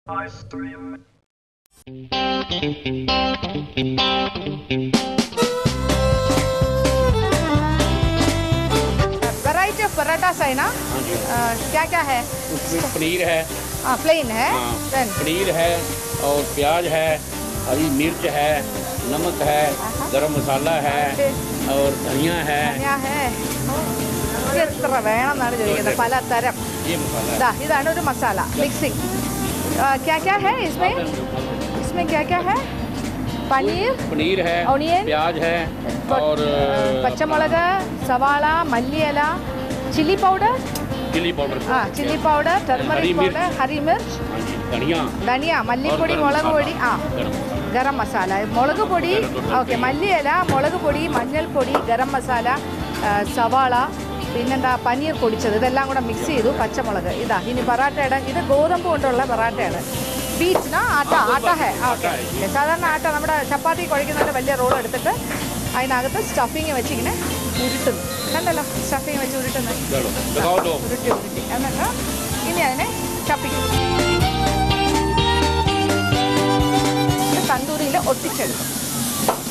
Variety of parathas है ना? क्या क्या है? पनीर है, प्लेन है, पनीर है और प्याज है, हरी मिर्च है, नमक है, गरम मसाला है और धनिया है। എത്ര വേണമെന്നാണ് ചോദിക്കുന്നത്. പലതരം. ഇതാണ് ഒരു മസാല മിക്സിംഗ്. क्या क्या है इसमें? इसमें क्या क्या है? पनीर है, ऑनियन, प्याज है और പച്ചമുളക്, സവാള, മല്ലിയില, chilli powder, chilli powder, turmeric powder, ഹരി മിർച്ച്, ധനിയ, മല്ലിപ്പൊടി, മുളക് പൊടി, ഗരം മസാല, മുളക് പൊടി, ഓക്കെ, മല്ലിയില, മുളക് പൊടി, മഞ്ഞൾപ്പൊടി, ഗരം മസാല, സവാള, പിന്നെന്താ പനീർ പൊടിച്ചത്, ഇതെല്ലാം കൂടെ മിക്സ് ചെയ്തു. പച്ചമുളക്. ഇതാ ഇനി പൊറാട്ടയുടെ ഇത് ഗോതമ്പ് കൊണ്ടുള്ള പൊറാട്ടയാണ്. ബീറ്റ്സ് ആട്ട ഹേ. ഓക്കെ, സാധാരണ ആട്ട നമ്മുടെ ചപ്പാത്തി കുഴയ്ക്കുന്നതിൻ്റെ വലിയ റോൾ എടുത്തിട്ട് അതിനകത്ത് സ്റ്റഫിങ് വെച്ച് ഇങ്ങനെ ഉരുട്ടുന്നു. കണ്ടല്ലോ, സ്റ്റഫിങ് വെച്ച് ഉരുട്ടുന്നത്. ഉരുട്ടി എന്നിട്ട് ഇനി അതിനെ ചപ്പിക്കും. തണ്ടൂരിൽ ഒട്ടിച്ചെടുക്കും.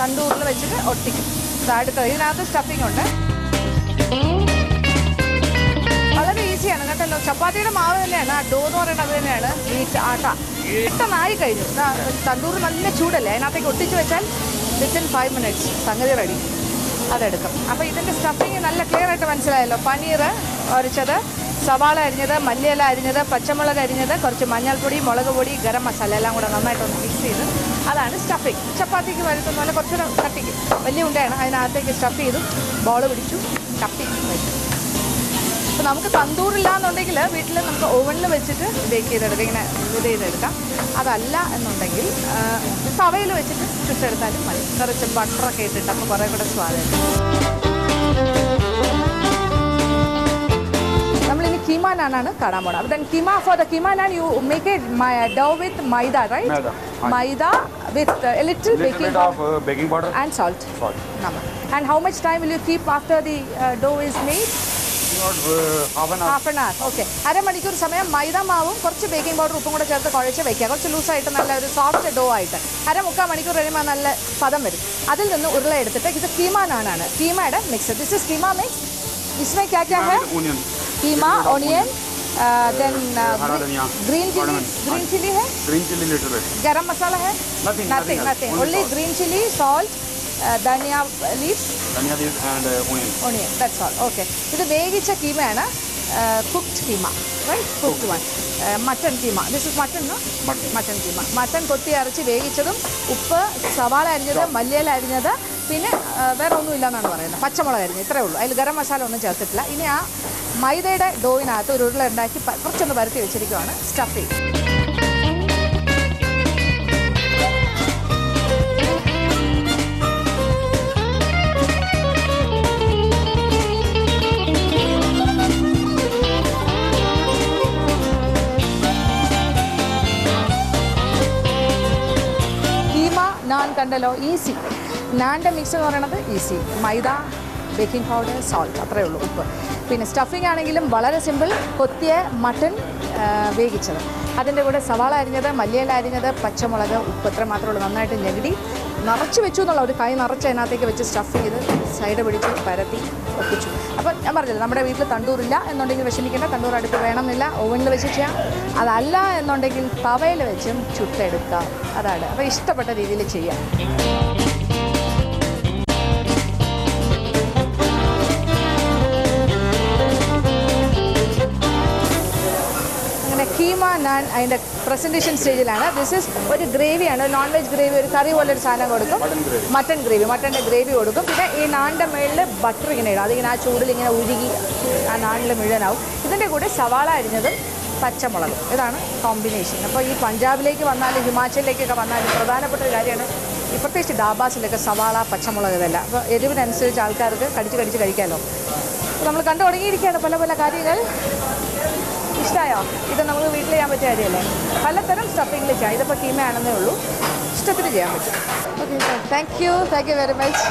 തണ്ടൂരിൽ വെച്ചിട്ട് ഒട്ടിക്കും. അടുത്തത് ഇതിനകത്ത് സ്റ്റഫിങ് ഉണ്ട്. വളരെ ഈസിയാണ് കേട്ടല്ലോ. ചപ്പാത്തിയുടെ മാവ് തന്നെയാണ്. ആ ഡോ എന്ന് പറയുന്നത് അത് തന്നെയാണ്. വീറ്റ് ആട്ട പെട്ടെന്നായി കഴിഞ്ഞു. തണ്ടൂർ നല്ല ചൂടല്ലേ, അതിനകത്തേക്ക് ഒട്ടിച്ച് വെച്ചാൽ വിത്തിൻ 5 minutes സംഗതി റെഡി. അതെടുക്കും. അപ്പോൾ ഇതിൻ്റെ സ്റ്റഫിങ് നല്ല ക്ലിയർ ആയിട്ട് മനസ്സിലായല്ലോ. പനീർ ഒരച്ചത്, സവാള അരിഞ്ഞത്, മല്ലിയില അരിഞ്ഞത്, പച്ചമുളക് അരിഞ്ഞത്, കുറച്ച് മഞ്ഞൾപ്പൊടി, മുളക് പൊടി, ഗരം മസാല എല്ലാം കൂടെ നന്നായിട്ടൊന്ന് മിക്സ് ചെയ്ത് അതാണ് സ്റ്റഫിങ്. ചപ്പാത്തിക്ക് വരുത്തുന്ന പോലെ കുറച്ചുകൂടെ കട്ടിക്ക് വലിയ ഉണ്ടയാണ്. അതിനകത്തേക്ക് സ്റ്റഫ് ചെയ്തു, ബോൾ പിടിച്ചു, ചപ്പി വെച്ചു. അപ്പോൾ നമുക്ക് തന്തൂറില്ല എന്നുണ്ടെങ്കിൽ വീട്ടിൽ നമുക്ക് ഓവനിൽ വെച്ചിട്ട് ബേക്ക് ചെയ്തെടുക്കാം, ഇങ്ങനെ ഇത് ചെയ്തെടുക്കാം. അതല്ല എന്നുണ്ടെങ്കിൽ തവയിൽ വെച്ചിട്ട് ചുട്ടെടുത്താലും മതി. കുറച്ച് ബട്ടറൊക്കെ ഇട്ടിട്ട് അപ്പോൾ കുറേ കൂടെ സ്വാദായിട്ട്. നമ്മളിനി കീമാ നാനാണ് കാണാൻ പോകണം. Then keema for the keema naan you make a dough with maida, right? Maida with a little baking powder and salt. And how much time will you keep after the dough is made? Half an hour. Okay, അരമണിക്കൂർ സമയം മൈദ മാവും കുറച്ച് baking powder ഉപ്പും കൂടെ ചേർത്ത് കുഴച്ച് വയ്ക്കുക. കുറച്ച് ലൂസായിട്ട് നല്ല ഒരു സോഫ്റ്റ് ഡോ ആയിട്ട് 3/4 മണിക്കൂർ കഴിയുമ്പോൾ നല്ല പദം വരും. അതിൽ നിന്ന് ഉരുള എടുത്തിട്ട് ഇത് കീമാ നാനാണ്, കീമയുടെ mix. This is keema mix. इसमें क्या क्या है? Keema, onion, then green chilli है, गरम मसाला है, nothing, only green chili, salt, धनिया leaves and onion, that's all. Okay, ഇത് വേവിച്ച കീമയാണ്, cooked keema, right? cooked one. Mutton keema, this is mutton, no? Mutton keema. Mutton കൊത്തി അരച്ച് വേവിച്ചതും, ഉപ്പ്, സവാള അരിഞ്ഞത്, മല്ലിയില അരിഞ്ഞത്, പിന്നെ വേറെ ഒന്നുമില്ല എന്നാണ് പറയുന്നത്. പച്ചമുളക് അരിഞ്ഞത്, ഇത്രയേ ഉള്ളൂ. അതിൽ ഗരം മസാല ഒന്നും ചേർത്തിട്ടില്ല. ഇനി ആ മൈദയുടെ ഡോയിനകത്ത് ഒരു ഉരുള ഉണ്ടാക്കി കുറച്ചൊന്ന് പരത്തി വെച്ചിരിക്കുകയാണ്, സ്റ്റഫിങ്. നാൻ കണ്ടല്ലോ, ഈസി. നാൻ്റെ മിക്സ് എന്ന് പറയുന്നത് ഈസി. മൈദ, ബേക്കിംഗ് പൗഡർ, സോൾട്ട്, അത്രയേ ഉള്ളൂ. ഉപ്പ്. പിന്നെ സ്റ്റഫിംഗ് ആണെങ്കിലും വളരെ സിമ്പിൾ. കൊത്തിയ മട്ടൺ വേവിച്ചത്, അതിൻ്റെ കൂടെ സവാള അരിഞ്ഞത്, മല്ലിയില അരിഞ്ഞത്, പച്ചമുളക്, ഉപ്പ്, ഇത്ര മാത്രമേ ഉള്ളൂ. നന്നായിട്ട് ഞെരടി നിറച്ച് വെച്ചു എന്നുള്ള ഒരു കൈ നിറച്ച് അതിനകത്തേക്ക് വെച്ച് സ്റ്റഫ് ചെയ്ത് സൈഡ് പിടിച്ച് പരത്തി ഒപ്പിച്ചു. അപ്പോൾ ഞാൻ പറഞ്ഞില്ല, നമ്മുടെ വീട്ടിൽ തണ്ടൂറില്ല എന്നുണ്ടെങ്കിൽ വിഷമിക്കേണ്ട. തണ്ടൂർ അടുപ്പ് വേണമെന്നില്ല, ഓവനിൽ വെച്ച് ചെയ്യാം. അതല്ല എന്നുണ്ടെങ്കിൽ തവയിൽ വെച്ചും ചുട്ടെടുക്കാം. അതാണ്. അപ്പോൾ ഇഷ്ടപ്പെട്ട രീതിയിൽ ചെയ്യാം. കീമ നാൻ അതിൻ്റെ പ്രസൻറ്റേഷൻ സ്റ്റേജിലാണ്. ദിസ് ഇസ് ഒരു ഗ്രേവിയാണ്, നോൺ വെജ് ഗ്രേവി, ഒരു കറി പോലെ ഒരു സാധനം കൊടുക്കും. മട്ടൺ ഗ്രേവി, മട്ടൻ്റെ ഗ്രേവി കൊടുക്കും. പിന്നെ ഈ നാണിൻ്റെ മുകളിൽ ബട്ടർ ഇങ്ങനെ ഇടും. അതിങ്ങനെ ആ ചൂടിൽ ഇങ്ങനെ ഉരുകി ആ നാണിൽ മുഴുവനാവും. ഇതിൻ്റെ കൂടെ സവാള അരിഞ്ഞതും പച്ചമുളകും, ഇതാണ് കോമ്പിനേഷൻ. അപ്പോൾ ഈ പഞ്ചാബിലേക്ക് വന്നാലും ഹിമാചലിലേക്കൊക്കെ വന്നാലും പ്രധാനപ്പെട്ട ഒരു കാര്യമാണ് ഈ പ്രത്യേകിച്ച് ഡാബാസിലൊക്കെ സവാള, പച്ചമുളക്, ഇതെല്ലാം. അപ്പോൾ എരിവിനനുസരിച്ച് ആൾക്കാർക്ക് കടിച്ച് കഴിക്കാമല്ലോ. അപ്പോൾ നമ്മൾ കണ്ടു തുടങ്ങിയിരിക്കുകയാണ് പല പല കാര്യങ്ങൾ. ഇഷ്ടമായോ? ഇത് നമുക്ക് വീട്ടിൽ ചെയ്യാൻ പറ്റിയ കാര്യമല്ലേ? പലതരം സ്റ്റഫിങ്ങിൽ ചെയ്യാം. ഇതിപ്പോൾ കീമയാണെന്നേ ഉള്ളൂ, ഇഷ്ടത്തിന് ചെയ്യാൻ പറ്റും. Okay, thank you very much.